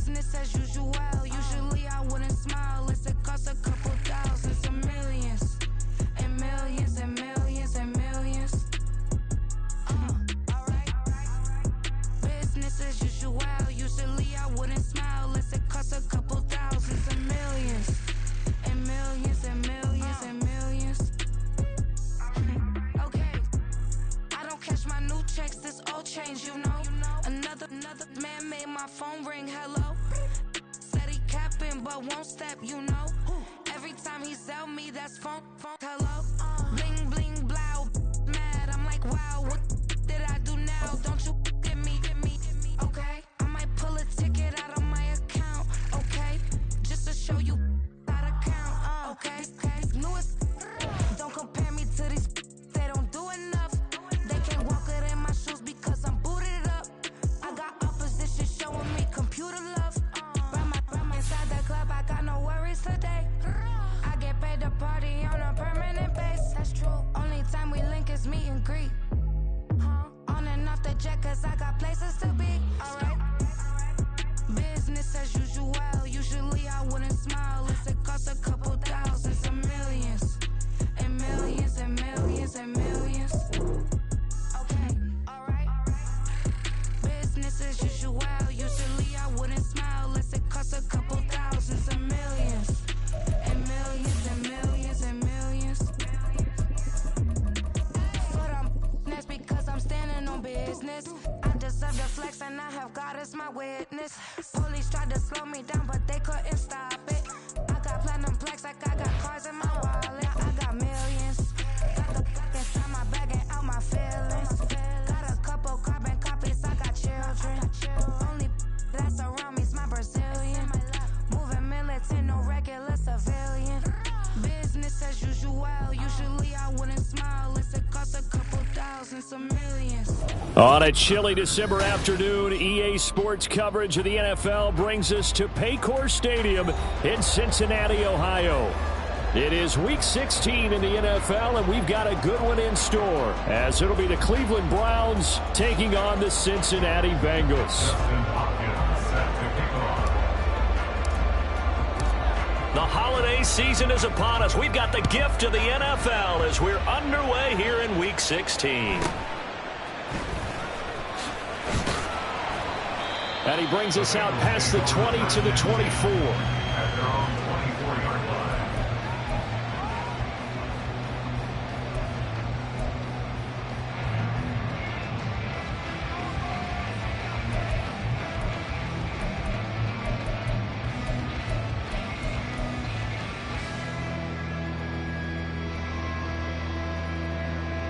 Business as usual. Usually I wouldn't smile unless it costs a couple thousands and millions. And millions and millions and millions. Alright. Business as usual. Usually I wouldn't smile unless it costs a couple thousands and millions. And millions and millions and millions. Okay. I don't cash my new checks, this old change, you know. Another man made my phone ring, hello. Said he capping but won't step, you know. Every time he sell me, that's phone, hello. Bling, bling, blow, mad, I'm like, wow, what did I do now? Don't you get me, okay? I might pull a ticket out of my account, okay? Just to show you how to count, okay? Newest, don't compare me to these, they don't do enough. They can't walk it in my shoes because I'm booted up. I got opposition showing me computer love. Run inside the club, I got no worries today. I get paid to party on a permanent base. That's true. Only time we link is meet and greet. On and off the jet, cause I got places to be. Alright. Business as usual. Usually I wouldn't smile unless it costs a couple thousands and millions. And millions and millions and millions. Okay, alright. Business as usual. Usually I wouldn't smile unless it costs a couple thousands and millions. And millions and millions and millions. But that's because I'm standing on business. I deserve the flex and I have God as my witness. Police tried to slow me down but they couldn't stop it. I got platinum plaques like I got cars in my wallet. I got millions. Got the inside my bag and out my feelings. Got a couple carbon copies, I got children. Only that's around me's my Brazilian. Moving militant, no regular civilian. Business as usual. Usually I wouldn't smile unless it costs a couple thousands of millions. On a chilly December afternoon, EA Sports coverage of the NFL brings us to Paycor Stadium in Cincinnati, Ohio. It is Week 16 in the NFL, and we've got a good one in store, as it'll be the Cleveland Browns taking on the Cincinnati Bengals. The holiday season is upon us. We've got the gift of the NFL as we're underway here in Week 16. And he brings us out past the 20 to the 24.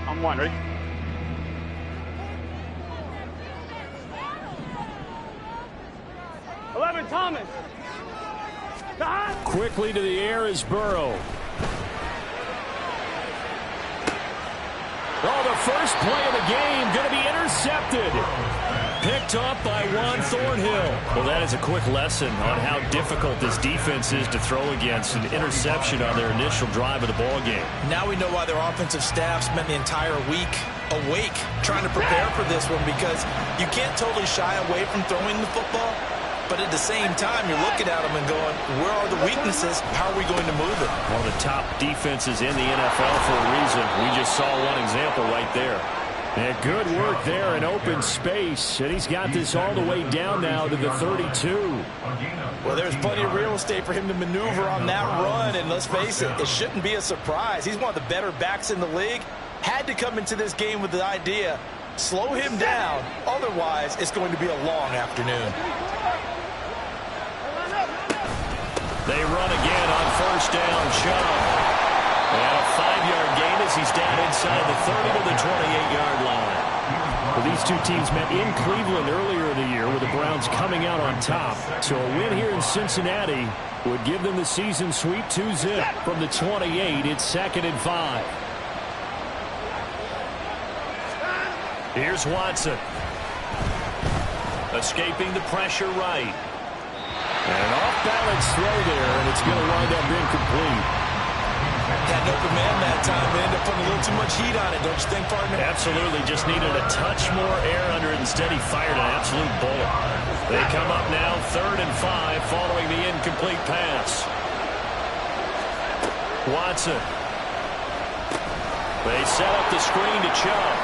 I'm one, ready? Thomas. Quickly to the air is Burrow. Oh, the first play of the game going to be intercepted. Picked up by Juan Thornhill. Well, that is a quick lesson on how difficult this defense is to throw against. An interception on their initial drive of the ball game. Now we know why their offensive staff spent the entire week awake trying to prepare for this one, because you can't totally shy away from throwing the football. But at the same time, you're looking at them and going, where are the weaknesses? How are we going to move it? One of the top defenses in the NFL for a reason. We just saw one example right there. And good work there in open space. And he's got this all the way down now to the 32. Well, there's plenty of real estate for him to maneuver on that run. And let's face it, it shouldn't be a surprise. He's one of the better backs in the league. Had to come into this game with the idea, slow him down. Otherwise, it's going to be a long afternoon. They run again on first down. Chubb. And a 5-yard gain as he's down inside the 30 to the 28-yard line. Well, these two teams met in Cleveland earlier in the year with the Browns coming out on top. So a win here in Cincinnati would give them the season sweep 2-zip. From the 28, it's 2nd and 5. Here's Watson. Escaping the pressure right. And an off-balance throw there, and it's going to wind up incomplete. Had an open man that time, but ended up putting a little too much heat on it, don't you think, partner? Absolutely. Just needed a touch more air under it. Instead, he fired an absolute bullet. They come up now 3rd and 5 following the incomplete pass. Watson. They set up the screen to Chubb.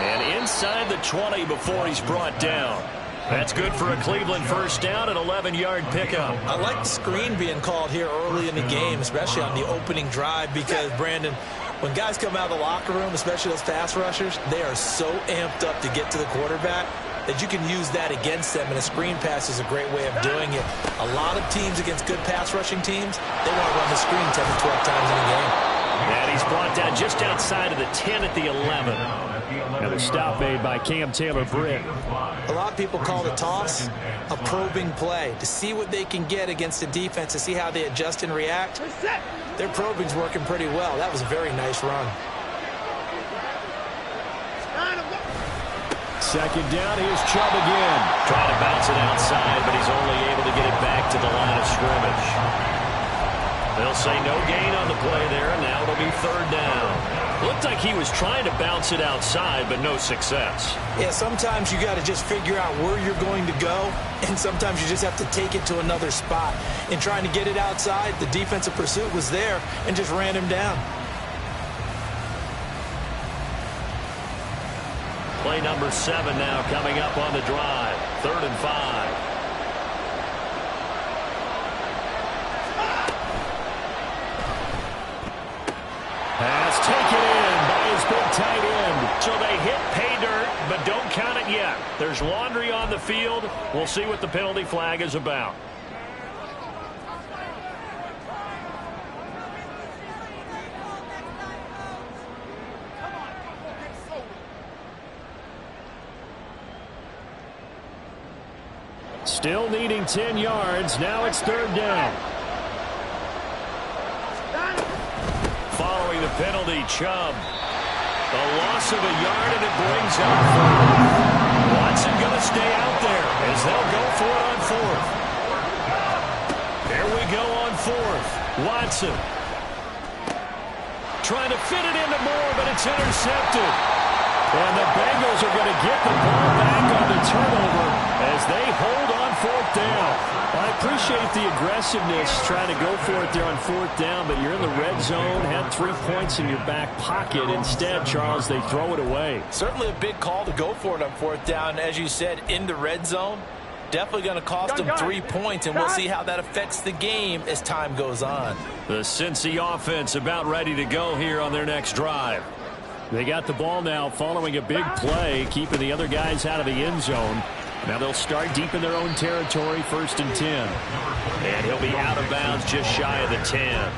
And inside the 20 before he's brought down. That's good for a Cleveland first down, an 11-yard pickup. I like the screen being called here early in the game, especially on the opening drive, because, Brandon, when guys come out of the locker room, especially those pass rushers, they are so amped up to get to the quarterback that you can use that against them, and a screen pass is a great way of doing it. A lot of teams against good pass rushing teams, they want to run the screen 10 to 12 times in a game. And he's brought down just outside of the 10 at the 11. Another stop made by Cam Taylor-Britt. A lot of people call the toss a probing play, to see what they can get against the defense, to see how they adjust and react. Their probing's working pretty well. That was a very nice run. Second down, here's Chubb again. Trying to bounce it outside, but he's only able to get it back to the line of scrimmage. They'll say no gain on the play there, and now it'll be 3rd down. Looked like he was trying to bounce it outside, but no success. Yeah, sometimes you got to just figure out where you're going to go, and sometimes you just have to take it to another spot. In trying to get it outside, the defensive pursuit was there and just ran him down. Play number 7 now coming up on the drive. 3rd and 5. Pass taken in by his big tight end. So they hit pay dirt, but don't count it yet. There's laundry on the field. We'll see what the penalty flag is about. Still needing 10 yards. Now it's 3rd down. Following the penalty, Chubb. A loss of a yard, and it brings up 4th. Watson going to stay out there as they'll go for it on 4th. Here we go on 4th. Watson. Trying to fit it into Moore, but it's intercepted. And the Bengals are going to get the ball back on the turnover as they hold on 4th down. I appreciate the aggressiveness trying to go for it there on 4th down, but you're in the red zone, had 3 points in your back pocket. Instead, Charles, they throw it away. Certainly a big call to go for it on 4th down. As you said, in the red zone, definitely going to cost them 3 points, and we'll see how that affects the game as time goes on. The Cincy offense about ready to go here on their next drive. They got the ball now following a big play, keeping the other guys out of the end zone. Now they'll start deep in their own territory, 1st and 10. And he'll be out of bounds just shy of the 10.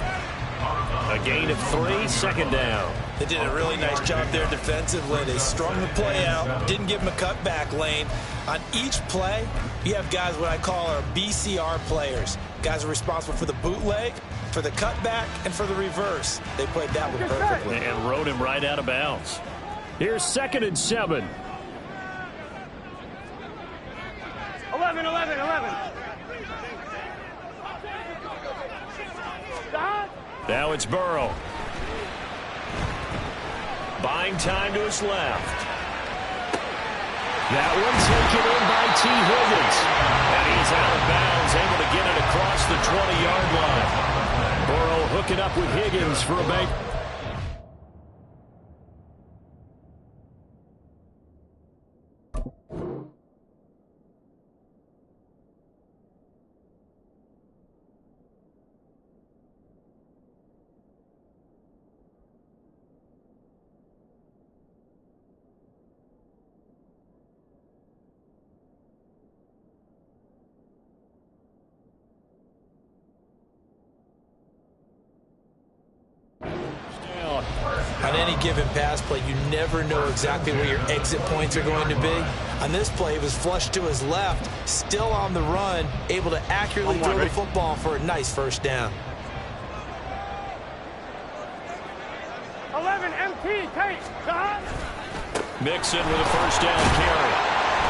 A gain of 3, 2nd down. They did a really nice job there defensively. They strung the play out, didn't give him a cutback lane. On each play, you have guys what I call our BCR players. Guys are responsible for the bootleg, for the cutback, and for the reverse. They played that one perfectly. And rode him right out of bounds. Here's 2nd and 7. 11. Now it's Burrow. Buying time to his left. That one taken in by T. Higgins. And he's out of bounds, able to get it across the 20-yard line. Burrow hooking up with Higgins for a bank. On any given pass play, you never know exactly where your exit points are going to be. On this play, it was flushed to his left, still on the run, able to accurately throw the football for a nice 1st down. 11 MT, tight. Mixon with a 1st down carry.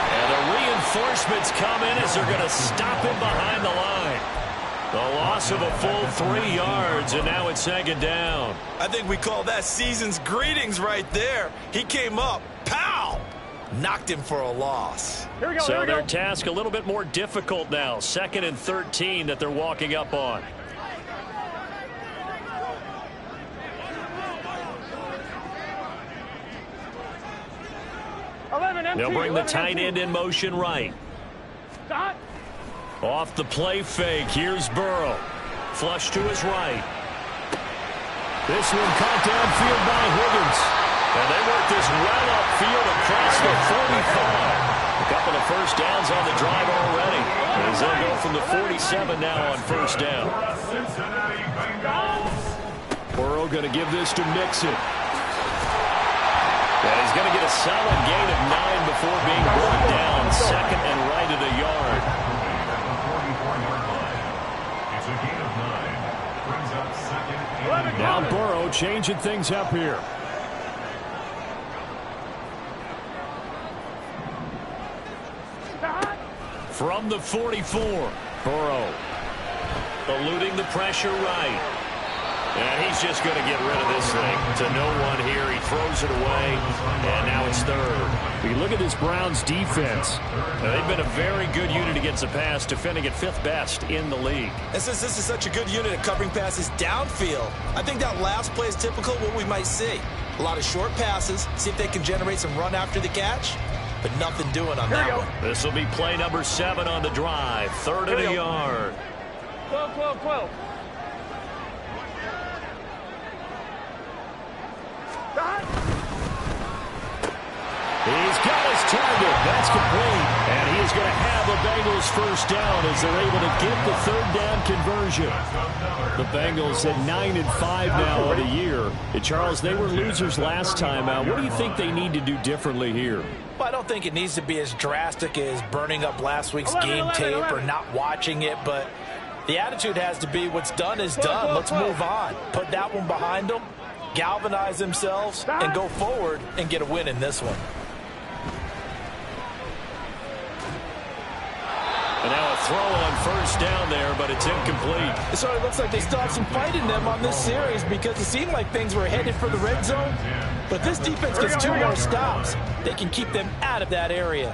And the reinforcements come in as they're going to stop him behind the line. The loss of a full 3 yards, and now it's second down. I think we call that season's greetings right there. He came up, pow! Knocked him for a loss. Here we go, So their task a little bit more difficult now. 2nd and 13 that they're walking up on. They'll bring the tight end in motion right. Stop. Off the play fake, here's Burrow. Flush to his right. This one caught downfield by Higgins. And they work this well upfield across the 45. A couple of first downs on the drive already. As they'll go from the 47 now on first down. Burrow going to give this to Mixon. And he's going to get a solid gain of 9 before being brought down. 2nd and right at a yard. Now Burrow changing things up here. From the 44, Burrow eluding the pressure right. And he's just going to get rid of this thing to no one here. He throws it away, and now it's 3rd. We look at this Browns defense. They've been a very good unit against the pass, defending at 5th best in the league. And since this is such a good unit at covering passes downfield, I think that last play is typical of what we might see. A lot of short passes, see if they can generate some run after the catch, but nothing doing on that one. This will be play number 7 on the drive. 3rd and a yard. 12, 12, 12. He's got his target. That's complete. And he is going to have the Bengals first down as they're able to get the 3rd down conversion. The Bengals at 9-5 now on the year. And Charles, they were losers last time out. What do you think they need to do differently here? Well, I don't think it needs to be as drastic as burning up last week's game tape or not watching it, but the attitude has to be what's done is done. Let's move on. Put that one behind them, galvanize themselves, and go forward and get a win in this one. And now a throw on first down there, but it's incomplete. It sort of looks like they still have some fight in them on this series because it seemed like things were headed for the red zone. But this defense gets 2 more stops. They can keep them out of that area.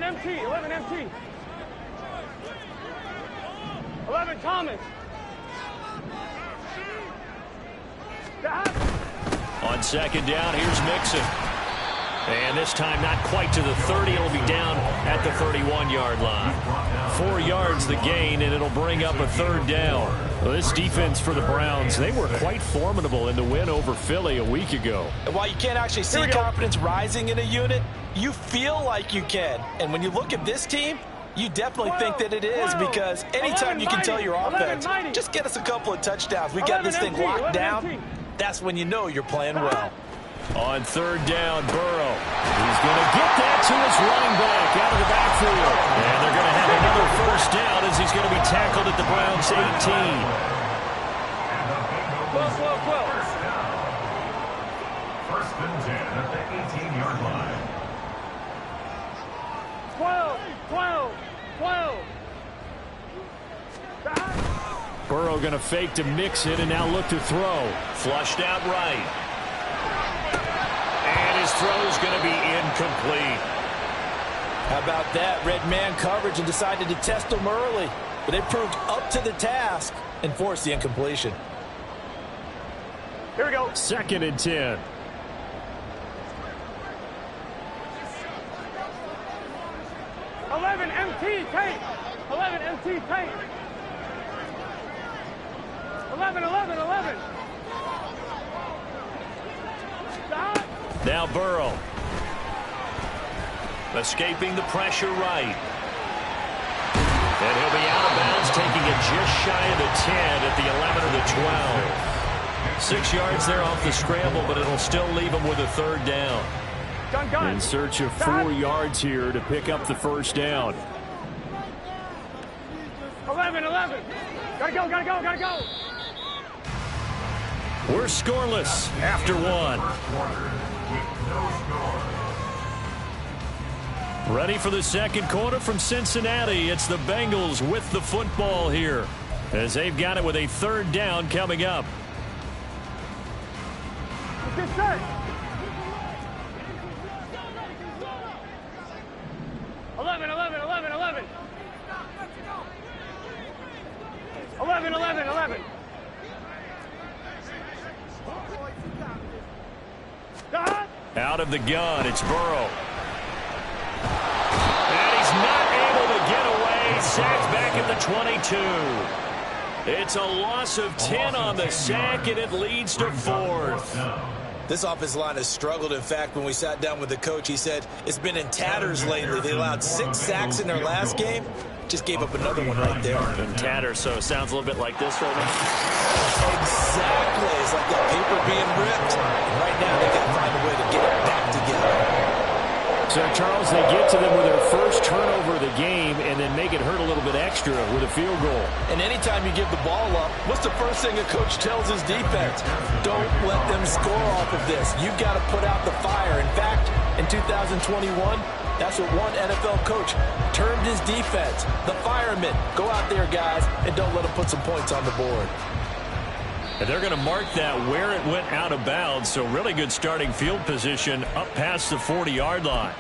MT, 11 MT. 11 Thomas. On 2nd down, here's Mixon. And this time not quite to the 30. It'll be down at the 31-yard line. 4 yards the gain, and it'll bring up a 3rd down. Well, this defense for the Browns, they were quite formidable in the win over Philly a week ago. And while you can't actually see confidence rising in a unit, you feel like you can. And when you look at this team, you definitely think that it is, because anytime you can tell your offense, just get us a couple of touchdowns, we got this thing locked down, that's when you know you're playing well. On 3rd down, Burrow. He's going to get that to his running back out of the backfield. And they're going to have another first down as he's going to be tackled at the Browns' 18. 12, 12, 12. First and 10 at the 18-yard line. 12, 12, 12. Burrow going to fake to mix it and now look to throw. Flushed out right. And his throw is going to be incomplete. How about that? Red man coverage and decided to test them early. But they proved up to the task and forced the incompletion. Here we go. 2nd and 10. MT tape. 11 MT tape. 11. Stop. Now Burrow. Escaping the pressure right. And he'll be out of bounds, taking it just shy of the 10 at the 11 or the 12. 6 yards there off the scramble, but it'll still leave him with a 3rd down. Gun. In search of 4 yards here to pick up the first down. 11. Gotta go. We're scoreless after 1. Ready for the second quarter from Cincinnati. It's the Bengals with the football here, as they've got it with a third down coming up. Get set. 11, 11, 11, 11. 11, 11, 11. Out of the gun, it's Burrow. And he's not able to get away. Sacked back at the 22. It's a loss of 10 on the sack, and it leads to 4th. This offensive line has struggled. In fact, when we sat down with the coach, he said it's been in tatters lately. They allowed 6 sacks in their last game. Just gave up another one right there. In tatters, so it sounds a little bit like this right now. Exactly. It's like that paper being ripped. And right now, they got to find a way to get it back together. So, Charles, they get to them with their first turnover of the game and then make it hurt a little bit extra with a field goal. And anytime you give the ball up, what's the first thing a coach tells his defense? Don't let them score off of this. You've got to put out the fire. In fact, in 2021, that's what one NFL coach termed his defense, the firemen. Go out there, guys, and don't let them put some points on the board. And they're going to mark that where it went out of bounds, so really good starting field position up past the 40-yard line.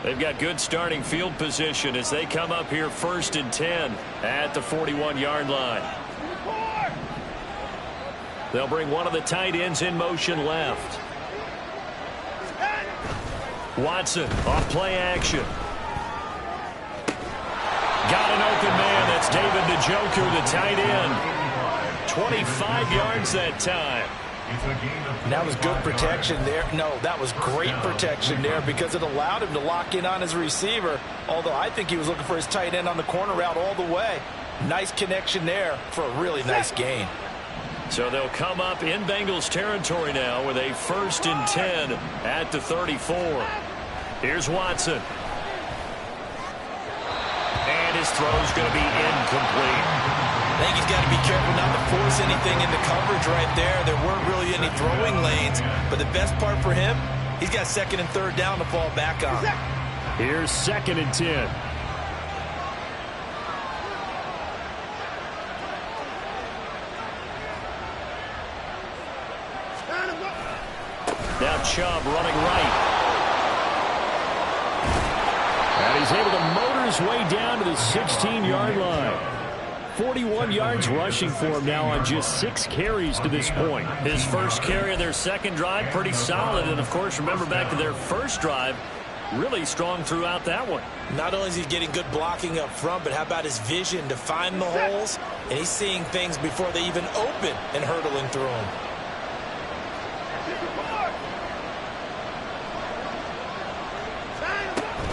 They've got good starting field position as they come up here 1st and 10 at the 41-yard line. They'll bring one of the tight ends in motion left. Watson off play action. Got an open man. That's David Njoku, the tight end. 25 yards that time. That was good protection there. No, that was great protection there because it allowed him to lock in on his receiver, although I think he was looking for his tight end on the corner route all the way. Nice connection there for a really nice gain. So they'll come up in Bengals territory now with a 1st and 10 at the 34. Here's Watson. And his throw's going to be incomplete. I think he's got to be careful not to force anything into coverage right there. There weren't really any throwing lanes, but the best part for him, he's got 2nd and 3rd down to fall back on. Here's 2nd and 10. Now Chubb running right. And he's able to motor his way down to the 16-yard line. 41 yards rushing for him now on just 6 carries to this point. His first carry of their second drive, pretty solid. And, of course, remember back to their first drive, really strong throughout that one. Not only is he getting good blocking up front, but how about his vision to find the holes? And he's seeing things before they even open and hurtling through them.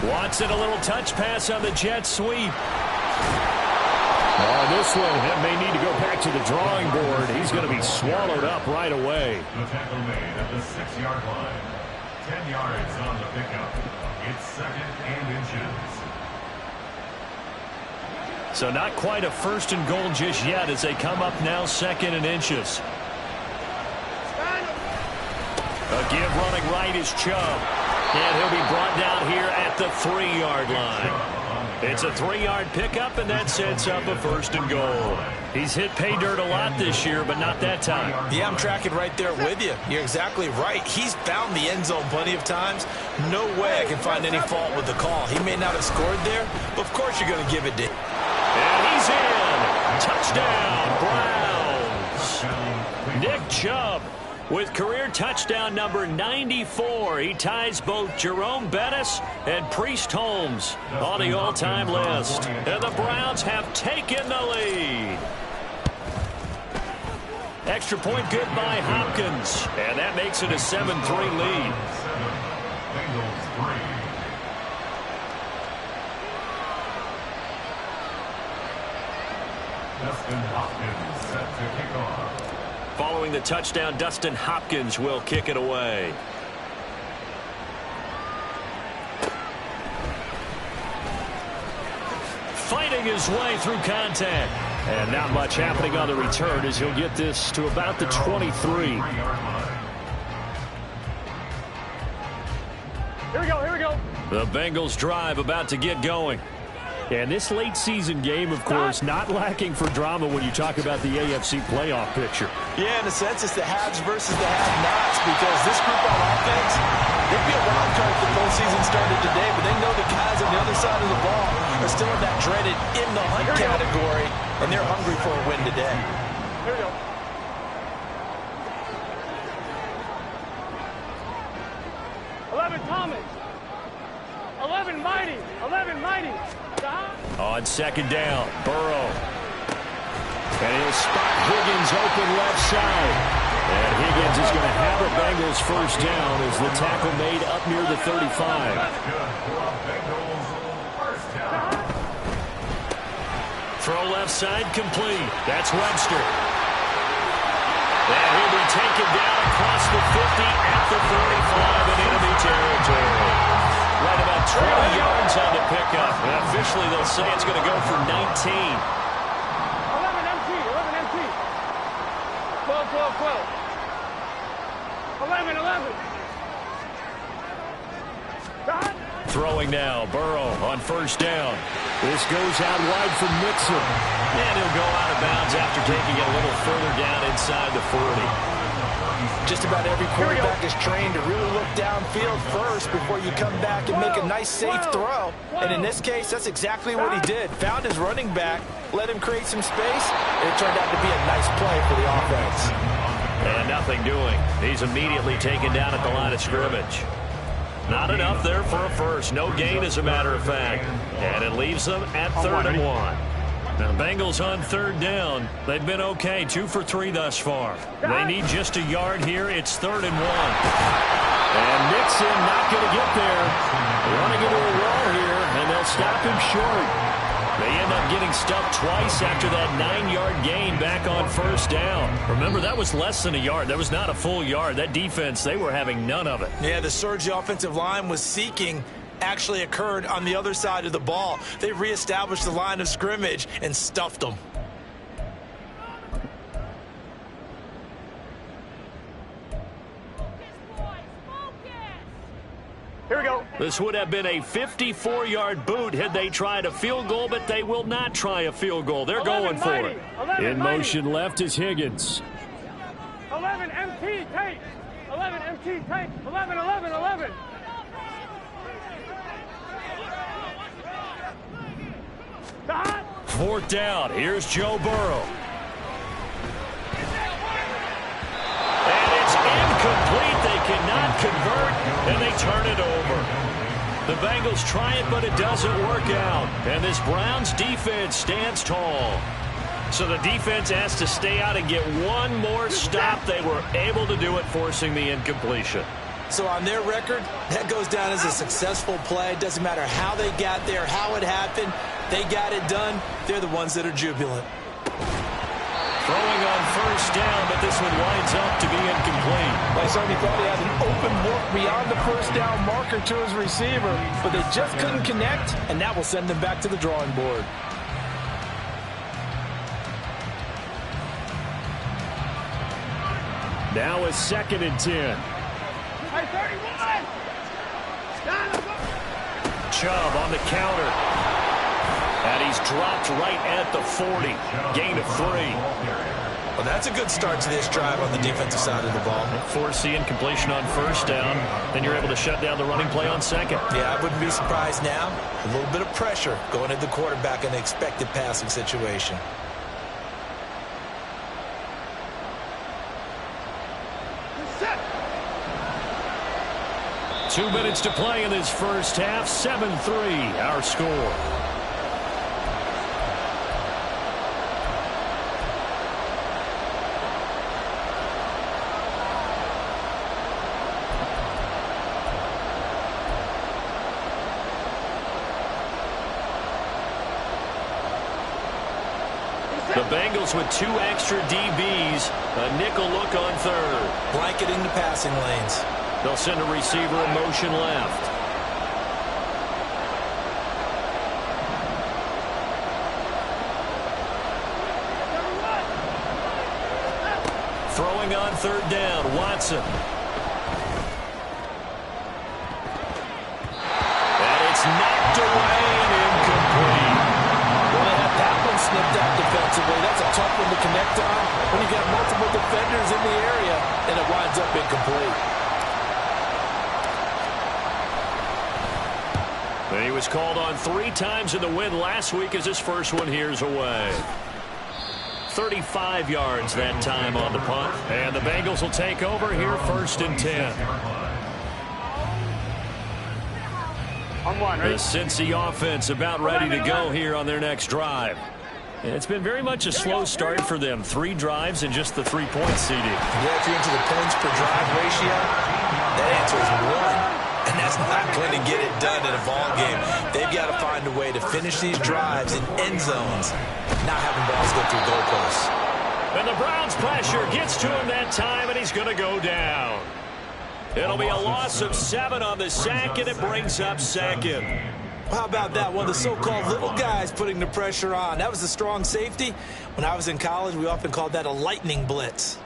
Watson, a little touch pass on the jet sweep. Oh, this one may need to go back to the drawing board. He's going to be swallowed up right away. The tackle made at the 6-yard line. 10 yards on the pickup. It's 2nd and inches. So not quite a 1st and goal just yet as they come up now 2nd and inches. A give running right is Chubb. And he'll be brought down here at the 3-yard line. It's a 3-yard pickup, and that sets up a 1st and goal. He's hit pay dirt a lot this year, but not that time. Yeah, I'm tracking right there with you. You're exactly right. He's found the end zone plenty of times. No way I can find any fault with the call. He may not have scored there, but of course you're going to give it to him. And he's in. Touchdown, Browns. Nick Chubb with career touchdown number 94. He ties both Jerome Bettis and Priest Holmes on the all-time list. And the Browns have taken the lead. Extra point good by Hopkins. And that makes it a 7-3 lead. Bengals 3. Dustin Hopkins set to kick off. Following the touchdown, Dustin Hopkins will kick it away. fighting his way through contact. And not much happening on the return as he'll get this to about the 23. Here we go, here we go. The Bengals drive about to get going. And this late season game, of course, not lacking for drama when you talk about the AFC playoff picture. Yeah, in a sense, it's the haves versus the have-nots, because this group on offense, they'd be a wild card if the full season started today, but they know the guys on the other side of the ball are still in that dreaded in the hunt category, and they're hungry for a win today. Here we go. Thomas. 11 Mighty. 11 Mighty. On second down, Burrow. And he'll spot Higgins open left side. And Higgins is going to have a Bengals first down as the tackle made up near the 35. Throw left side complete. That's Webster. And he'll be taken down across the 50 at the 45 in enemy territory. Right about 20 yards on the pickup. And officially they'll say it's going to go for 19. 11 MT. 11 MT. 12, 12, 12. 11, 11. Throwing now, Burrow on first down. This goes out wide for Mixon. And he'll go out of bounds after taking it a little further down inside the 40. Just about every quarterback is trained to really look downfield first before you come back and make a nice, safe throw. And in this case, that's exactly what he did. Found his running back, let him create some space, and it turned out to be a nice play for the offense. And nothing doing. He's immediately taken down at the line of scrimmage. Not enough there for a first. No gain, as a matter of fact. And it leaves them at 3rd and 1. Now, the Bengals on third down. They've been okay, 2 for 3 thus far. They need just a yard here. It's 3rd and 1. And Mixon not going to get there. Running into a wall here, and they'll stop him short. They end up getting stuffed twice after that 9-yard gain back on first down. Remember, that was less than a yard. That was not a full yard. That defense, they were having none of it. Yeah, the surge the offensive line was seeking actually occurred on the other side of the ball. They reestablished the line of scrimmage and stuffed them. Here we go. This would have been a 54-yard boot had they tried a field goal, but they will not try a field goal. They're going for it. In motion left is Higgins. 11 MT tape. 11 MT tape. 11, 11, 11. Fourth down. Here's Joe Burrow. And it's incomplete. They cannot convert, and they turn it over. The Bengals try it, but it doesn't work out. And this Browns defense stands tall. So the defense has to stay out and get one more stop. They were able to do it, forcing the incompletion. So on their record, that goes down as a successful play. It doesn't matter how they got there, how it happened. They got it done. They're the ones that are jubilant. Throwing on first down, but this one winds up to be incomplete. Lysoni thought he had an open look beyond the first down marker to his receiver, but they just couldn't connect, and that will send them back to the drawing board. Now a 2nd and 10. Chubb on the counter. And he's dropped right at the 40. Gain of 3. Well, that's a good start to this drive on the defensive side of the ball. Force the incompletion on first down. Then you're able to shut down the running play on second. Yeah, I wouldn't be surprised now. A little bit of pressure going at the quarterback in an expected passing situation. Set. 2 minutes to play in this first half. 7-3, our score. The Bengals with 2 extra DBs. A nickel look on third. Blanketing the passing lanes. They'll send a receiver in motion left. Throwing on third down, Watson. And it's knocked away and incomplete. Well, they have that one snipped out defensively. That's a tough one to connect on when you got multiple defenders in the area, and it winds up incomplete. He was called on 3 times in the win last week as his first one here's away. 35 yards that time on the punt. And the Bengals will take over here 1st and 10. On one, The right? Cincy offense about ready to go here on their next drive. And it's been very much a slow start for them. 3 drives and just the 3-point seeding. Yeah, if you're into the points per drive ratio, that answer is 1. And that's not going to get it done in a ball game. They've got to find a way to finish these drives in end zones, not having balls go through goalposts. And the Browns pressure gets to him that time, and he's going to go down. It'll be a loss of 7 on the sack, and it brings up 2nd. How about that? One of the so-called little guys putting the pressure on. That was a strong safety. When I was in college, we often called that a lightning blitz.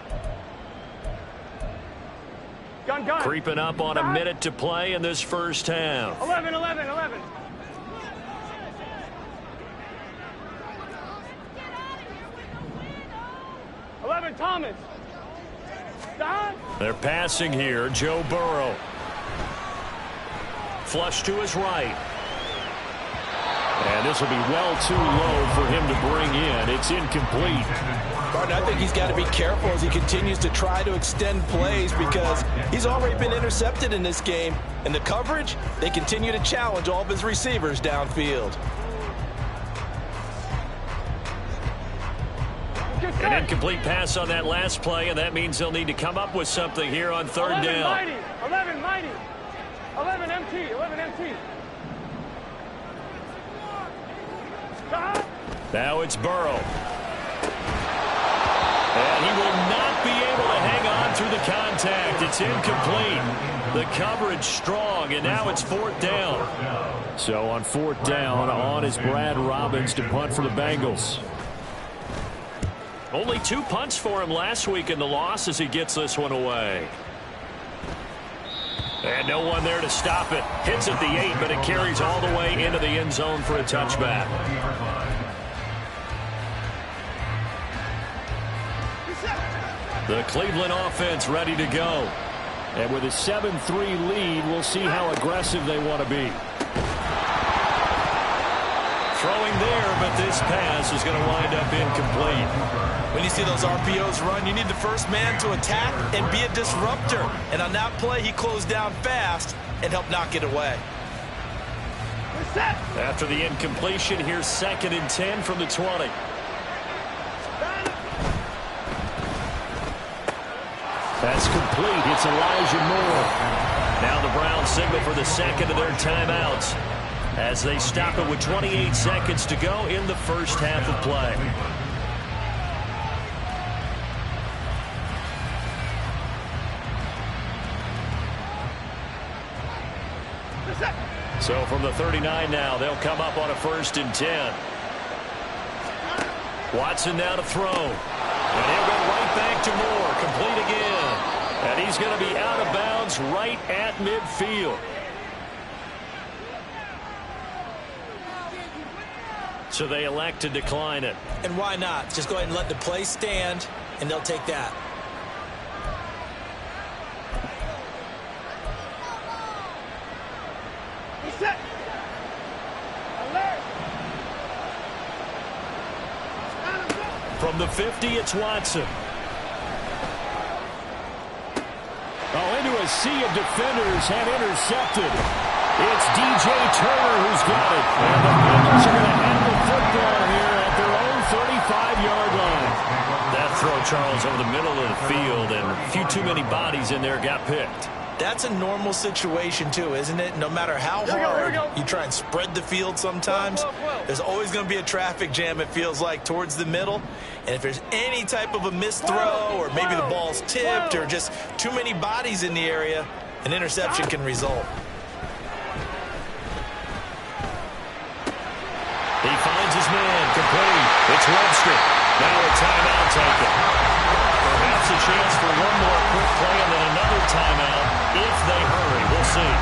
Gun. Creeping up on a minute to play in this first half. 11. 11, Thomas. Don. They're passing here. Joe Burrow. Flush to his right. And this will be well too low for him to bring in. It's incomplete. Martin, I think he's got to be careful as he continues to try to extend plays because he's already been intercepted in this game. And the coverage, they continue to challenge all of his receivers downfield. An incomplete pass on that last play, and that means they'll need to come up with something here on third down. 11 mighty. 11 MT. 11 MT. Now it's Burrow. And he will not be able to hang on through the contact. It's incomplete. The coverage strong, and now it's 4th down. So on 4th down, on is Brad Robbins to punt for the Bengals. Only 2 punts for him last week in the loss as he gets this one away. And no one there to stop it. Hits at the 8, but it carries all the way into the end zone for a touchback. The Cleveland offense ready to go. And with a 7-3 lead, we'll see how aggressive they want to be. Throwing there, but this pass is going to wind up incomplete. When you see those RPOs run, you need the first man to attack and be a disruptor. And on that play, he closed down fast and helped knock it away. After the incompletion, here's 2nd and 10 from the 20. That's complete. It's Elijah Moore. Now the Browns signal for the 2nd of their timeouts as they stop it with 28 seconds to go in the first half of play. So from the 39 now, they'll come up on a 1st and 10. Watson now to throw. And he'll go right back to Moore. Complete again. And he's going to be out of bounds right at midfield. So they elect to decline it. And why not? Just go ahead and let the play stand, and they'll take that. From the 50, it's Watson. Oh, into a sea of defenders have intercepted. It's DJ Turner who's got it. And the Bengals are going to have the football here at their own 35-yard line. That throw, Charles, over the middle of the field, and a few too many bodies in there got picked. That's a normal situation, too, isn't it? No matter how hard you try and spread the field sometimes, there's always going to be a traffic jam, it feels like, towards the middle. And if there's any type of a missed throw or maybe the ball's tipped or just too many bodies in the area, an interception can result. He finds his man, complete. It's Webster. Now a timeout taken. Perhaps a chance for one more quick play and then another timeout if they hurry. We'll see.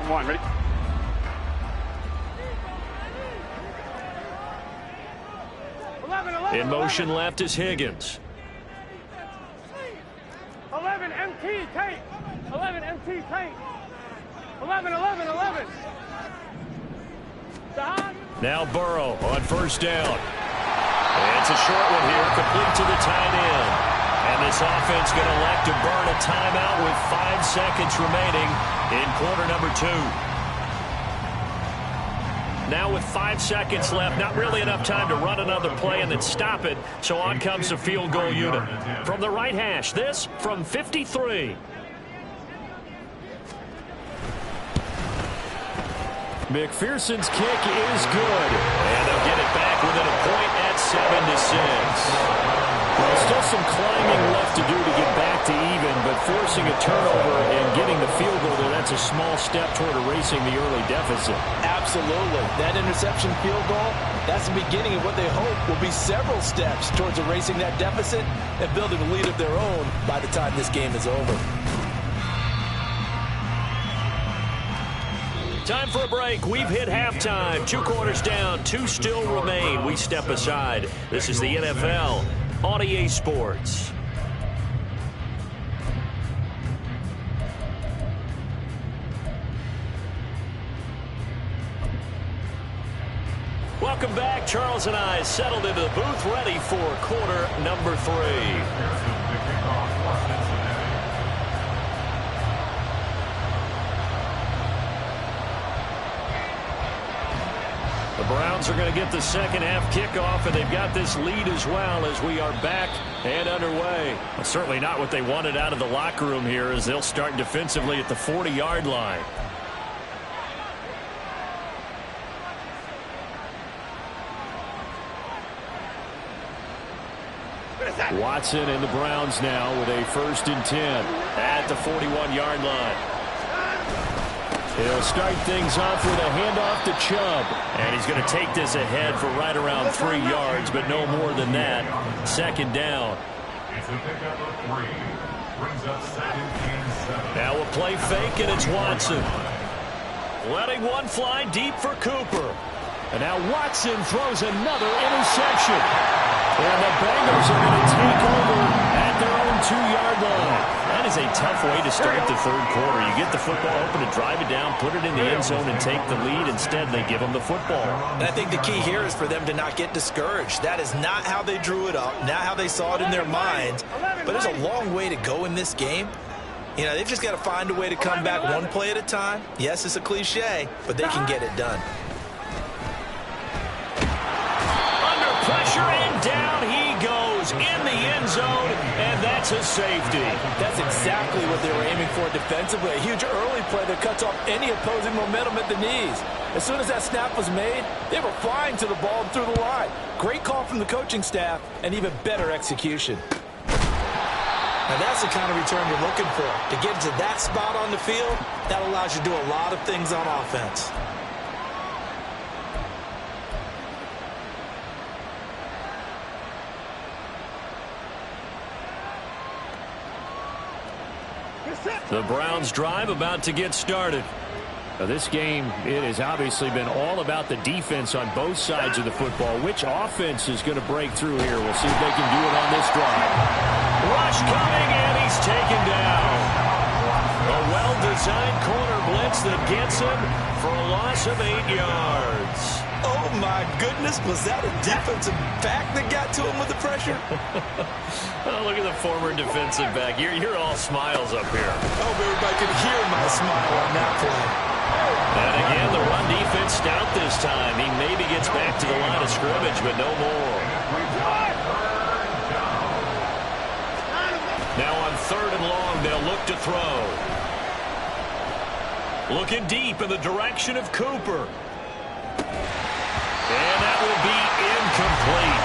One, ready? In motion left is Higgins. 11 MT tank. 11 MT tank. 11, 11, 11. Now Burrow on first down. It's a short one here, complete to the tight end. And this offense going to elect to burn a timeout with 5 seconds remaining in quarter number 2. Now with 5 seconds left, not really enough time to run another play and then stop it. So on comes the field goal unit. From the right hash, this from 53. McPherson's kick is good. And they'll get it back within a point at 7-6. Well, still some climbing left to do to get back to even, but forcing a turnover and getting the field goal there, that's a small step toward erasing the early deficit. Absolutely. That interception field goal, that's the beginning of what they hope will be several steps towards erasing that deficit and building a lead of their own by the time this game is over. Time for a break. We've hit halftime. 2 quarters down. 2 still remain. We step aside. This is the NFL on EA Sports. Welcome back. Charles and I settled into the booth ready for quarter number 3. The Browns are going to get the second half kickoff, and they've got this lead as well as we are back and underway. Well, certainly not what they wanted out of the locker room here as they'll start defensively at the 40-yard line. Watson and the Browns now with a 1st and 10 at the 41-yard line. He'll start things off with a handoff to Chubb. And he's going to take this ahead for right around 3 yards, but no more than that. 2nd down. It's a pickup of 3. Brings up 2nd and 7. Now a play fake, and it's Watson. Letting one fly deep for Cooper. And now Watson throws another interception. And the Bengals are going to take over at their own 2-yard line. That is a tough way to start the 3rd quarter. You get the football open to drive it down, put it in the end zone, and take the lead. Instead, they give them the football. And I think the key here is for them to not get discouraged. That is not how they drew it up, not how they saw it in their minds. But there's a long way to go in this game. You know, they've just got to find a way to come back one play at a time. Yes, it's a cliche, but they can get it done. Under pressure, and down he goes in the end zone, and that's a safety. That's exactly what they were aiming for defensively. A huge early play that cuts off any opposing momentum at the knees. As soon as that snap was made, they were flying to the ball and through the line. Great call from the coaching staff, and even better execution. Now that's the kind of return you're looking for. To get to that spot on the field, that allows you to do a lot of things on offense. The Browns drive about to get started. Now this game, it has obviously been all about the defense on both sides of the football. Which offense is going to break through here? We'll see if they can do it on this drive. Rush coming, and he's taken down. A well-designed corner blitz that gets him for a loss of 8 yards. Oh, my goodness. Was that a defensive back that got to him with the pressure? Oh, look at the former defensive back. You're all smiles up here. I hope everybody could hear my smile on that play. And again, the run defense stout this time. He maybe gets back to the line of scrimmage, but no more. Now on 3rd and long, they'll look to throw. Looking deep in the direction of Cooper. And that will be incomplete.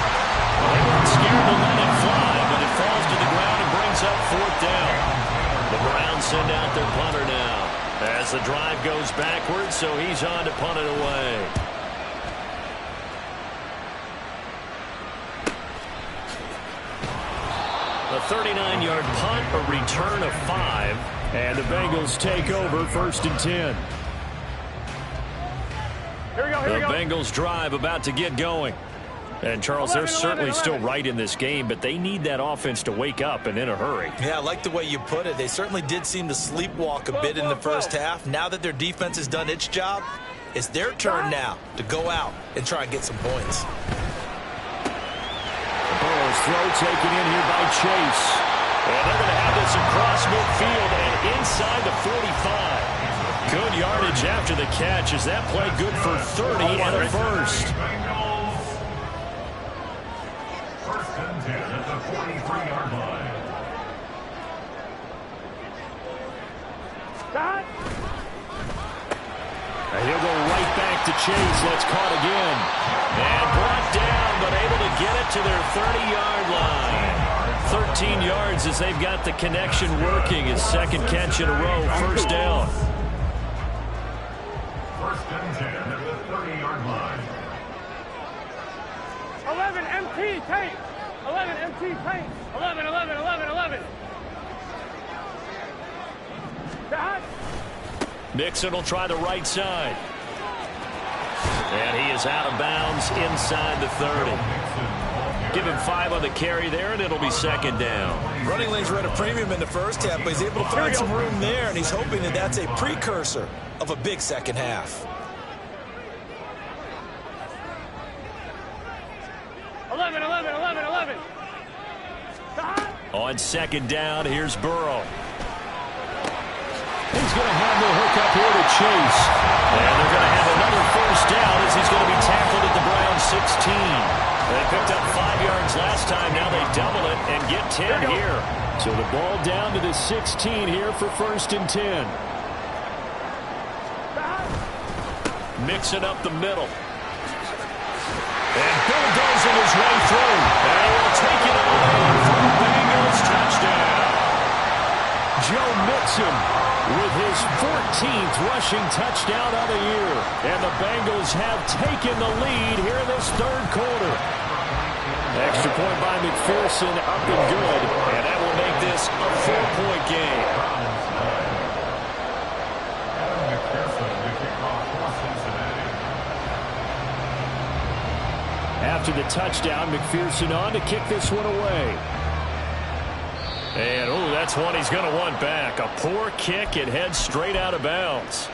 Well, they weren't scared to let it fly, but it falls to the ground and brings up 4th down. The Browns send out their punter now as the drive goes backwards, so he's on to punt it away. A 39-yard punt, a return of 5, and the Bengals take over 1st and 10. Here we go, here we go. The Bengals drive about to get going. And, Charles, they're certainly still right in this game, but they need that offense to wake up and in a hurry. Yeah, I like the way you put it. They certainly did seem to sleepwalk a bit in the first half. Now that their defense has done its job, it's their turn now to go out and try and get some points. Burrow's throw taken in here by Chase. And they're going to have this across midfield and inside the 45. Good yardage after the catch. Is that play good for 30 and a first? First and 10 at the 43-yard line. And he'll go right back to Chase. Let's caught again. And brought down, but able to get it to their 30-yard line. 13 yards as they've got the connection working. His second catch in a row. First down. First and 10 at the 30-yard line. 11 MT tape. 11 MT tape. 11, 11, 11, 11. Dad. Mixon will try the right side. And he is out of bounds inside the 30. Give him 5 on the carry there, and it'll be second down. Running lanes were at a premium in the first half, but he's able to find some room there, and he's hoping that that's a precursor of a big second half. 11, 11, 11, 11. On second down, here's Burrow. He's going to have the hook up here to Chase. And they're going to have another first down as he's going to be tackled at the Browns 16. They picked up 5 yards last time. Now they double it and get 10 here. So the ball down to the 16 here for first and 10. Mixing up the middle. And bulldozing his way through. And he'll take it away for the Bengals touchdown. Joe Mixon with his 14th rushing touchdown of the year. And the Bengals have taken the lead here in this third quarter. Extra point by McPherson, up and good. And that will make this a 4-point game. After the touchdown, McPherson on to kick this one away. And, oh, that's one he's going to want back. A poor kick. It heads straight out of bounds.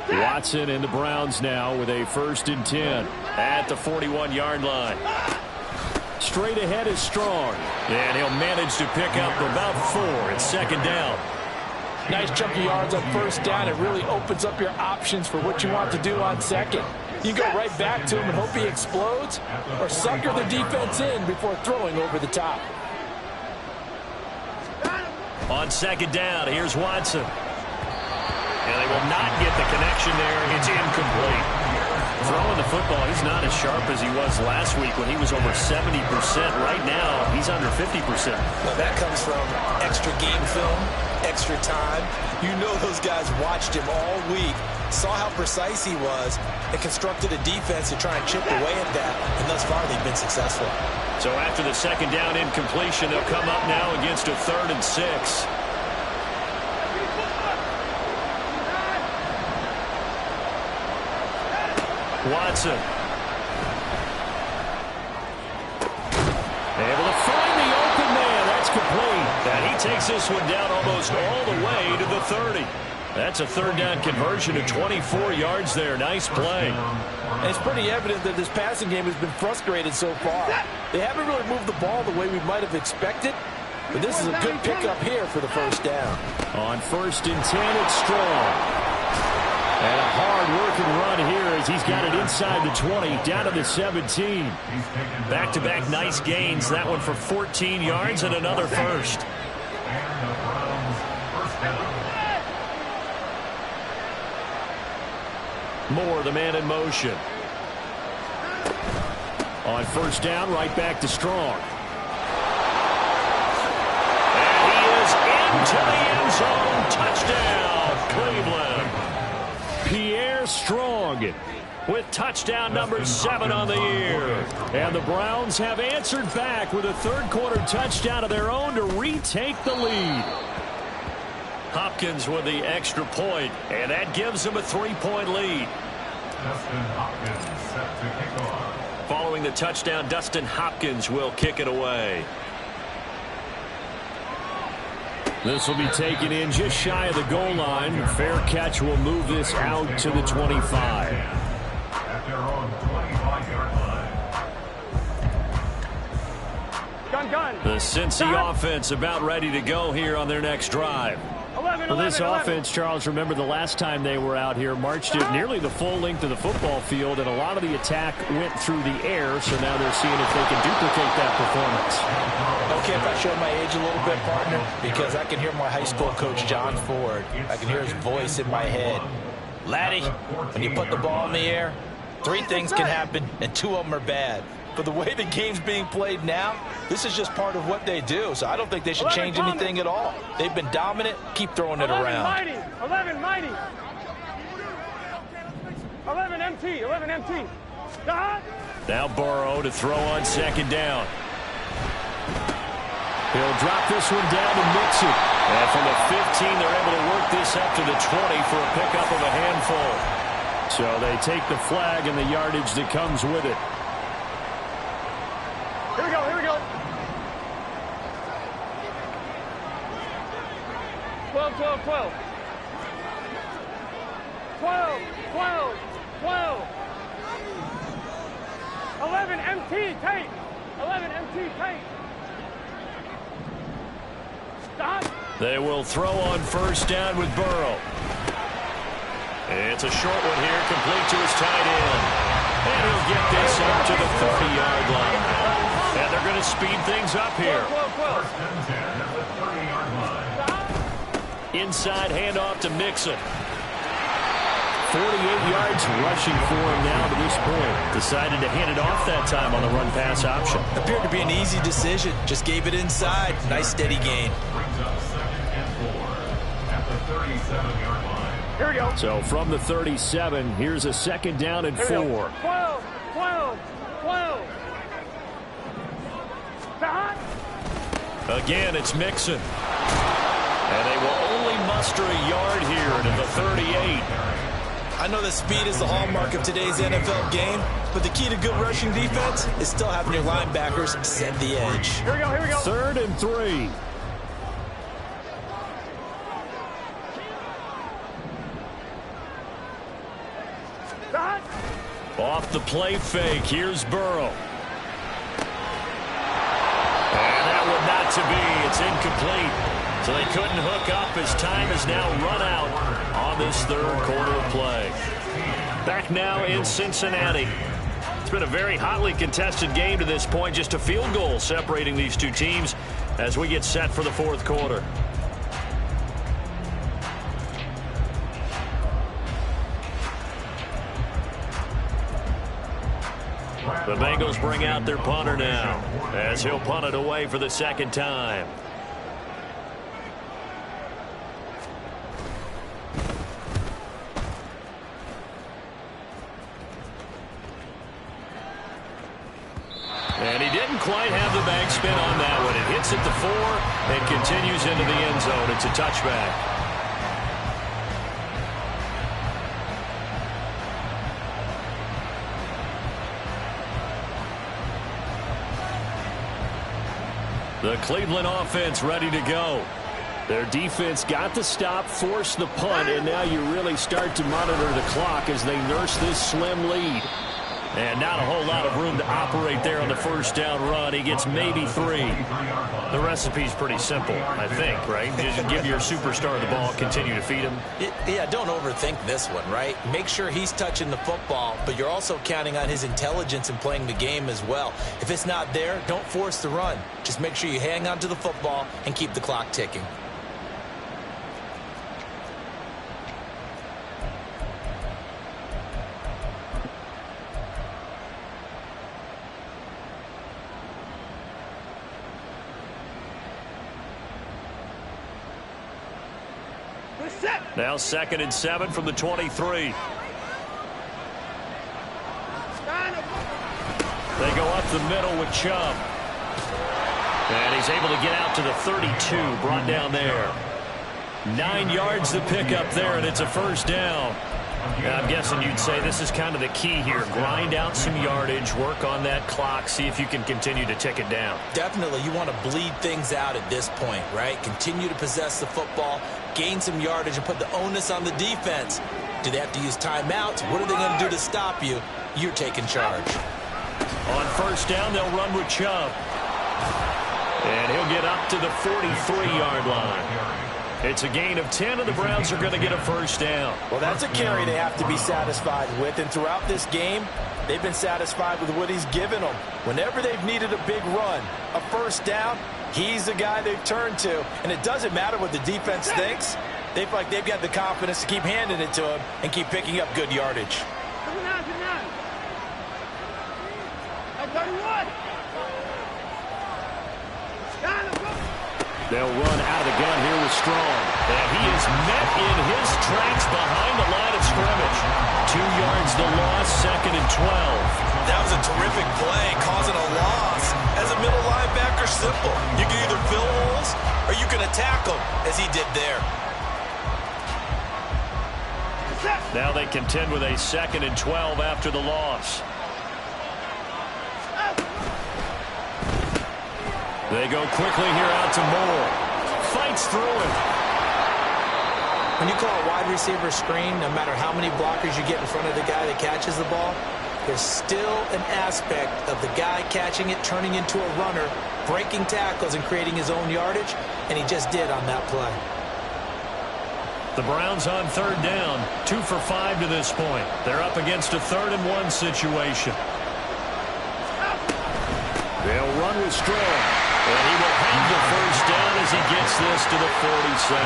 Watson and the Browns now with a first and 10 at the 41-yard line. Straight ahead is Strong. And he'll manage to pick up about 4. It's second down. Nice chunk of yards on first down. It really opens up your options for what you want to do on second. You go right back to him and hope he explodes, or sucker the defense in before throwing over the top. On second down, here's Watson. And they will not get the connection there. It's incomplete. Throwing the football, he's not as sharp as he was last week when he was over 70%. Right now, he's under 50%. Well, that comes from extra game film, extra time. You know those guys watched him all week, saw how precise he was, and constructed a defense to try and chip away at that. And thus far, they've been successful. So after the second down incompletion, they'll come up now against a 3rd and 6. Watson. Able to find the open man. That's complete. And he takes this one down almost all the way to the 30. That's a third down conversion of 24 yards there. Nice play. And it's pretty evident that this passing game has been frustrated so far. They haven't really moved the ball the way we might have expected, but this is a good pickup here for the first down. On 1st and 10, it's Strong. And a hard-working run here as he's got it inside the 20, down to the 17. Back-to-back nice gains. That one for 14 yards and another first. Moore, the man in motion. On 1st down, right back to Strong. And he is into the end zone. Touchdown, Cleveland. Pierre Strong with touchdown number 7 on the year. And the Browns have answered back with a third-quarter touchdown of their own to retake the lead. Hopkins with the extra point, and that gives them a 3-point lead. Dustin Hopkins set to kick off. Following the touchdown, Dustin Hopkins will kick it away. This will be taken in just shy of the goal line. Fair catch will move this out to the 25. At their own 25-yard line. Gun. The Cincy offense about ready to go here on their next drive. 11, Well, this 11. offense, Charles, remember the last time they were out here, marched it nearly the full length of the football field, and a lot of the attack went through the air, so now they're seeing if they can duplicate that performance. Okay, if I show my age a little bit, partner, because I can hear my high school coach, John Ford. I can hear his voice in my head. Laddie, when you put the ball in the air, 3 things can happen, and 2 of them are bad. But the way the game's being played now, this is just part of what they do. So I don't think they should change anything at all. They've been dominant. Keep throwing it around. 11 mighty. 11 MT. 11 MT. Now Burrow to throw on 2nd down. He'll drop this one down to Mixon. And from the 15, they're able to work this up to the 20 for a pickup of a handful. So they take the flag and the yardage that comes with it. Here we go. 12. 11 MT tape. 11 MT tape. Stop. They will throw on 1st down with Burrow. It's a short one here, complete to his tight end. And he'll get this up to the 30-yard line. And they're going to speed things up here. 12. 1st and 10 at the 30-yard line. Inside handoff to Mixon. 48 yards rushing for him now to this point. Decided to hand it off that time on the run-pass option. Appeared to be an easy decision. Just gave it inside. Nice steady gain. Brings up 2nd and 4 at the 37-yard line. Here we go. So from the 37, here's a 2nd down and 4. 12. Stop. Again, it's Mixon. And they will only muster a yard here to the 38. I know that speed is the hallmark of today's NFL game, but the key to good rushing defense is still having your linebackers set the edge. Here we go. 3rd and 3. Stop. Off the play fake, here's Burrow. And that one not to be. It's incomplete. So they couldn't hook up as time is now run out on this 3rd quarter of play. Back now in Cincinnati. It's been a very hotly contested game to this point. Just a field goal separating these two teams as we get set for the 4th quarter. The Bengals bring out their punter now as he'll punt it away for the 2nd time. And he didn't quite have the back spin on that one. It hits at the 4 and continues into the end zone. It's a touchback. The Cleveland offense ready to go. Their defense got the stop, forced the punt, and now you really start to monitor the clock as they nurse this slim lead. And not a whole lot of room to operate there on the first down run. He gets maybe 3. The recipe's pretty simple, I think, right? Just give your superstar the ball, continue to feed him. Yeah, don't overthink this one, right? Make sure he's touching the football, but you're also counting on his intelligence in playing the game as well. If it's not there, don't force the run. Just make sure you hang on to the football and keep the clock ticking. Now 2nd and 7 from the 23. They go up the middle with Chubb. And he's able to get out to the 32, brought down there. 9 yards to pick up there, and it's a first down. Now, I'm guessing you'd say this is kind of the key here. Grind out some yardage, work on that clock, see if you can continue to tick it down. Definitely, you want to bleed things out at this point, right? Continue to possess the football, gain some yardage, and put the onus on the defense. Do they have to use timeouts? What are they going to do to stop you? You're taking charge. On first down, they'll run with Chubb. And he'll get up to the 43-yard line. It's a gain of 10, and the Browns are going to get a first down. Well, that's a carry they have to be satisfied with, and throughout this game, they've been satisfied with what he's given them. Whenever they've needed a big run, a first down, he's the guy they've turned to. And it doesn't matter what the defense thinks. They feel like they've got the confidence to keep handing it to him and keep picking up good yardage. They'll run out of the gun here with Strong. And he is met in his tracks behind the line of scrimmage. 2 yards the loss, 2nd and 12. That was a terrific play, causing a loss. As a middle linebacker, simple. You can either fill holes or you can attack them, as he did there. Now they contend with a 2nd and 12 after the loss. They go quickly here out to Moore. Fights through it. When you call a wide receiver screen, no matter how many blockers you get in front of the guy that catches the ball, there's still an aspect of the guy catching it, turning into a runner, breaking tackles and creating his own yardage, and he just did on that play. The Browns on 3rd down, 2 for 5 to this point. They're up against a 3rd and 1 situation. They'll run with Strong. And he will have the first down as he gets this to the 47.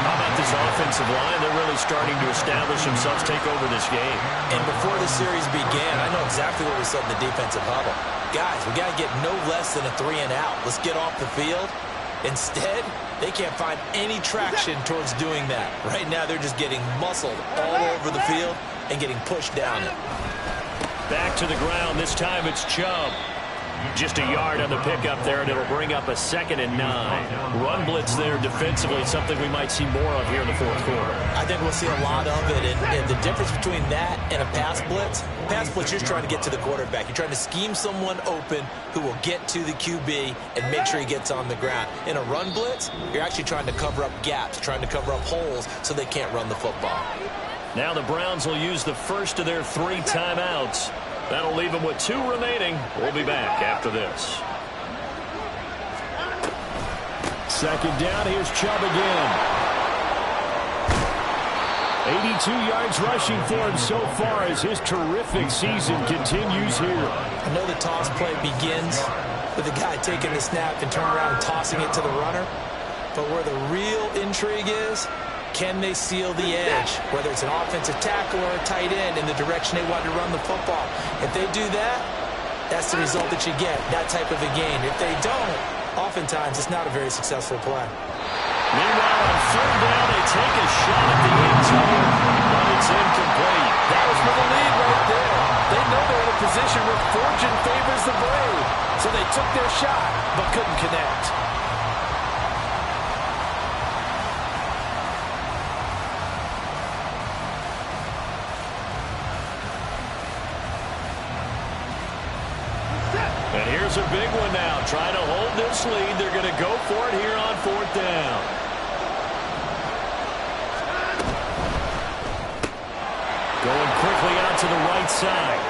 How about this offensive line? They're really starting to establish themselves, take over this game. And before the series began, I know exactly what we said in the defensive huddle. Guys, we got to get no less than a 3 and out. Let's get off the field. Instead, they can't find any traction towards doing that. Right now, they're just getting muscled all over the field and getting pushed down it. Back to the ground. This time it's Chubb. Just a yard on the pickup there, and it'll bring up a 2nd and 9. Run blitz there defensively, something we might see more of here in the 4th quarter. I think we'll see a lot of it, and the difference between that and a pass blitz, you're just trying to get to the quarterback. You're trying to scheme someone open who will get to the QB and make sure he gets on the ground. In a run blitz, you're actually trying to cover up gaps, trying to cover up holes so they can't run the football. Now the Browns will use the first of their 3 timeouts. That'll leave them with 2 remaining. We'll be back after this. 2nd down, here's Chubb again. 82 yards rushing for him so far as his terrific season continues here. I know the toss play begins with the guy taking the snap and turning around and tossing it to the runner. But where the real intrigue is, can they seal the edge, whether it's an offensive tackle or a tight end in the direction they want to run the football? If they do that, that's the result that you get, that type of a gain. If they don't, oftentimes it's not a very successful play. Meanwhile, on 3rd down, they take a shot at the end zone, but it's incomplete. That was for the lead right there. They know they're in a position where fortune favors the brave, so they took their shot but couldn't connect. Bengals a big one now. Trying to hold this lead. They're going to go for it here on 4th down. Going quickly out to the right side.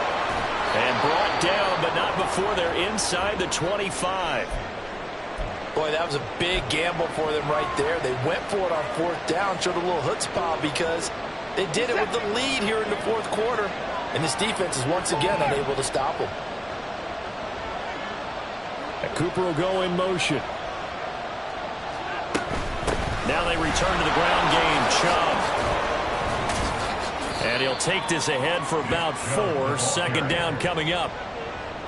And brought down, but not before they're inside the 25. Boy, that was a big gamble for them right there. They went for it on 4th down, showed a little chutzpah because they did it with the lead here in the 4th quarter. And this defense is once again unable to stop them. Cooper will go in motion. Now they return to the ground game. Chubb. And he'll take this ahead for about 4. 2nd down coming up.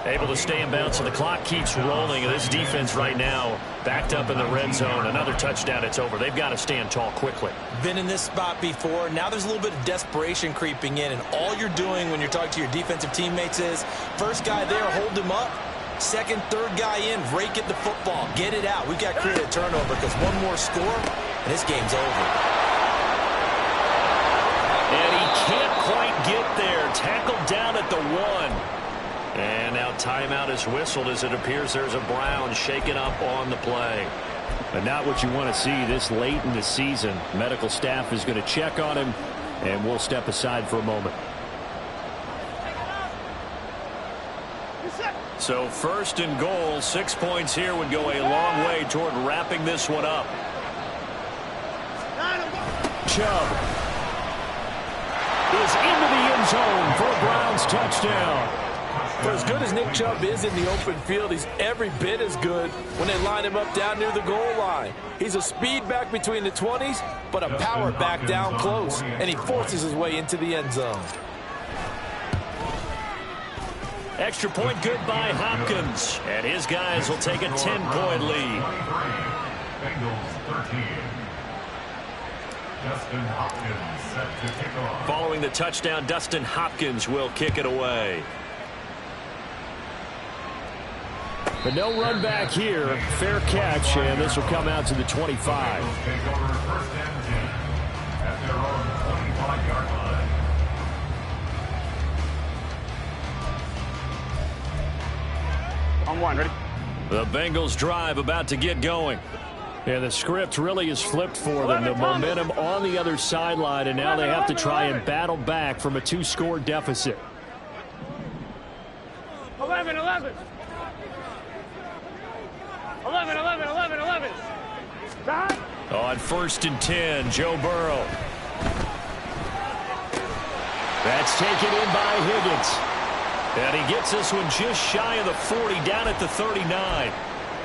Able to stay in bounds, so the clock keeps rolling. And this defense right now backed up in the red zone. Another touchdown, it's over. They've got to stand tall quickly. Been in this spot before. Now there's a little bit of desperation creeping in. And all you're doing when you're talking to your defensive teammates is, first guy there, hold him up. 2nd, 3rd guy in, rake at the football. Get it out. We've got to create a turnover because one more score, and this game's over. And he can't quite get there. Tackled down at the 1. And now timeout is whistled as it appears there's a Brown shaken up on the play. But not what you want to see this late in the season. Medical staff is going to check on him, and we'll step aside for a moment. So 1st and goal, 6 points here would go a long way toward wrapping this one up. Chubb is into the end zone for a Browns touchdown. For as good as Nick Chubb is in the open field, he's every bit as good when they line him up down near the goal line. He's a speed back between the 20s, but a power back down close, and he forces his way into the end zone. Extra point good by Hopkins, and his guys will take a 10-point lead. Bengals 13. Dustin Hopkins set to kick off. Following the touchdown, Dustin Hopkins will kick it away. But no run back here. Fair catch, and this will come out to the 25. Take over 1st and 10 at their own 25-yard line. On 1, ready? The Bengals drive about to get going. And the script really is flipped for them. The momentum on the other sideline, and now they have to try and battle back from a 2-score deficit. 11, 11. 11, 11, 11, 11. On 1st and 10, Joe Burrow. That's taken in by Higgins. And he gets this one just shy of the 40, down at the 39.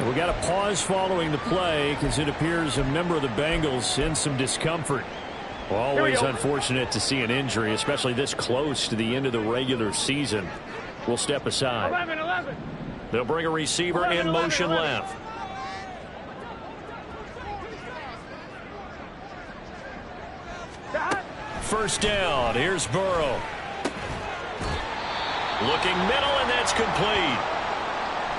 We got a pause following the play because it appears a member of the Bengals in some discomfort. Always unfortunate to see an injury, especially this close to the end of the regular season. We'll step aside. 11, 11. They'll bring a receiver 11, in motion 11. Left. First down. Here's Burrow. Looking middle, and that's complete.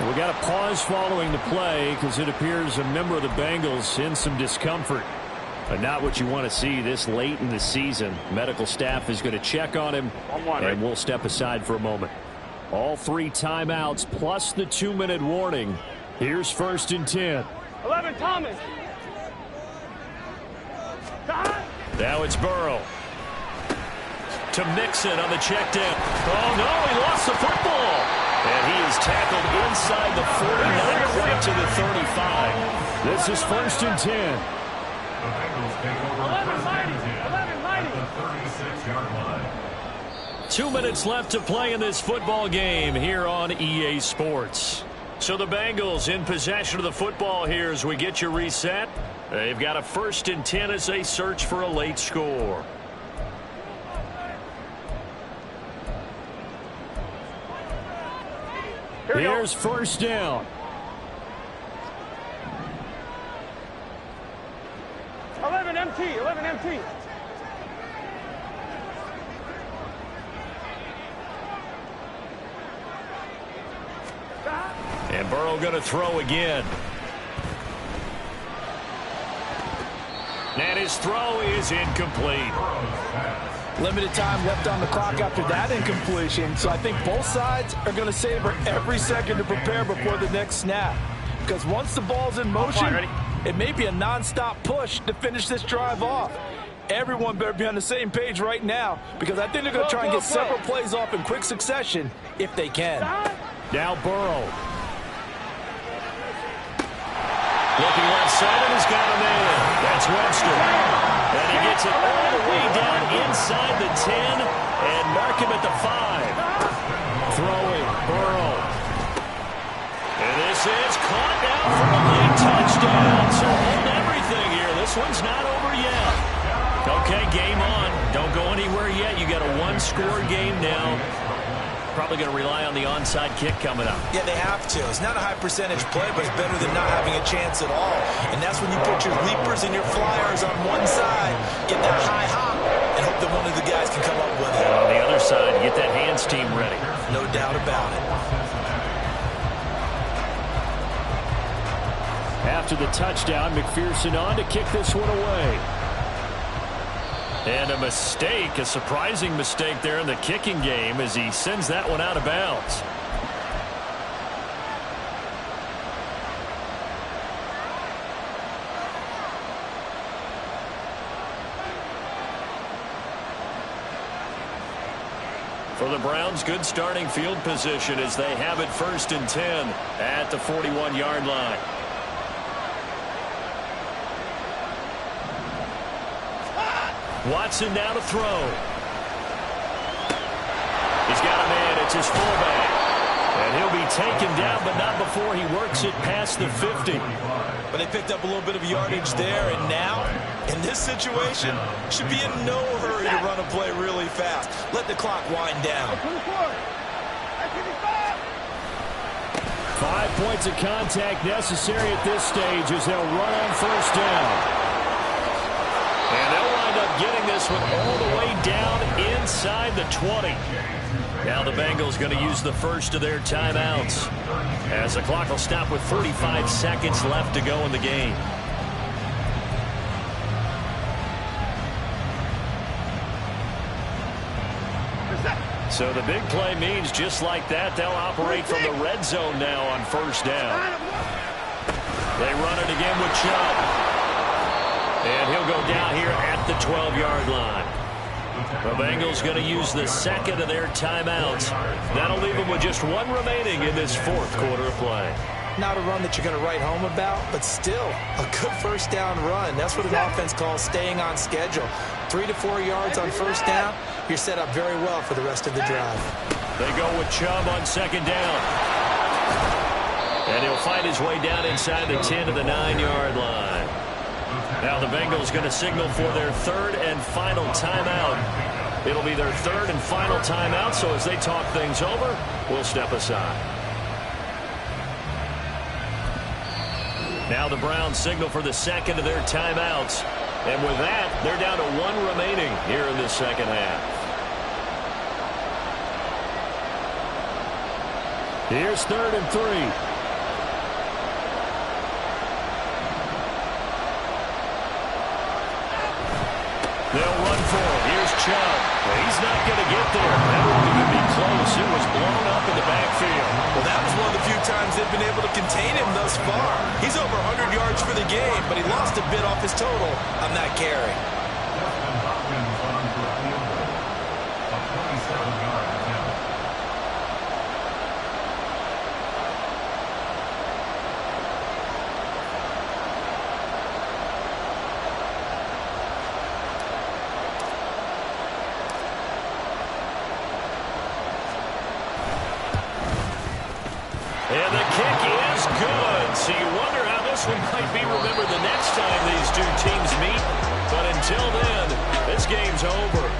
We got a pause following the play because it appears a member of the Bengals in some discomfort. But not what you want to see this late in the season. Medical staff is going to check on him, and we'll step aside for a moment. All 3 timeouts plus the 2-minute warning. Here's 1st and 10. 11, Thomas. Now it's Burrow. To Mixon on the check down. Oh, no, he lost the football. And he is tackled inside the 49, quite to the 35. This is 1st and 10. The Bengals take over 1st and 10 at the 36-yard line. 2 minutes left to play in this football game here on EA Sports. So the Bengals in possession of the football here as we get you reset. They've got a 1st and 10 as they search for a late score. Here's 1st down. 11 MT, 11 MT. And Burrow going to throw again. And his throw is incomplete. Limited time left on the clock after that incompletion, so I think both sides are going to savor every second to prepare before the next snap. Because once the ball's in motion, it may be a non-stop push to finish this drive off. Everyone better be on the same page right now, because I think they're going to try and get several plays off in quick succession if they can. Now Burrow. Looking left side, and he's got a man. That's Webster. And he gets it all the way down inside the 10 and mark him at the 5. Throwing, Burrow. And this is caught now for a late touchdown. So hold everything here. This one's not over yet. Okay, game on. Don't go anywhere yet. You got a one-score game now. Probably going to rely on the onside kick coming up. Yeah, they have to. It's not a high percentage play, but it's better than not having a chance at all. And that's when you put your leapers and your flyers on one side, get that high hop, and hope that one of the guys can come up with it. And on the other side, get that hands team ready. No doubt about it. After the touchdown, McPherson on to kick this one away. And a mistake, a surprising mistake there in the kicking game as he sends that one out of bounds. For the Browns, good starting field position as they have it 1st and 10 at the 41-yard line. Watson now to throw. He's got a man. It's his fullback. And he'll be taken down, but not before he works it past the 50. But they picked up a little bit of yardage there, and now, in this situation, should be in no hurry to run a play really fast. Let the clock wind down. 5 points of contact necessary at this stage as they'll run on 1st down. And they'll wind up getting this one all the way down inside the 20. Now the Bengals going to use the first of their timeouts as the clock will stop with 45 seconds left to go in the game. So the big play means just like that, they'll operate from the red zone now on 1st down. They run it again with Chubb. And he'll go down here at the 12-yard line. The Bengals going to use the second of their timeouts. That'll leave them with just one remaining in this 4th quarter of play. Not a run that you're going to write home about, but still a good 1st down run. That's what an offense calls staying on schedule. 3 to 4 yards on 1st down, you're set up very well for the rest of the drive. They go with Chubb on 2nd down. And he'll find his way down inside the 10 to the 9-yard line. Now the Bengals going to signal for their 3rd and final timeout. It'll be their 3rd and final timeout, so as they talk things over, we'll step aside. Now the Browns signal for the 2nd of their timeouts. And with that, they're down to 1 remaining here in the 2nd half. Here's 3rd and 3. They'll run for it. Here's Chubb. He's not going to get there. That won't even be close. It was blown up in the backfield. Well, that was one of the few times they've been able to contain him thus far. He's over 100 yards for the game, but he lost a bit off his total on that carry. And the kick is good. So you wonder how this one might be remembered the next time these two teams meet. But until then, this game's over.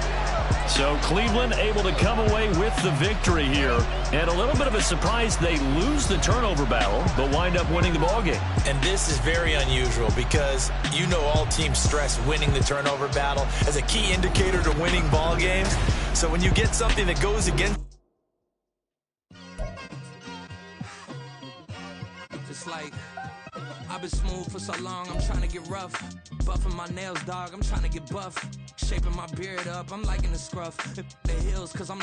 So Cleveland able to come away with the victory here. And a little bit of a surprise, they lose the turnover battle, but wind up winning the ballgame. And this is very unusual because you know all teams stress winning the turnover battle as a key indicator to winning ball games. So when you get something that goes against Just like I've been smooth for so long, I'm trying to get rough. Buffing my nails, dog, I'm trying to get buff. Shaping my beard up, I'm liking the scruff. The heels, cause I'm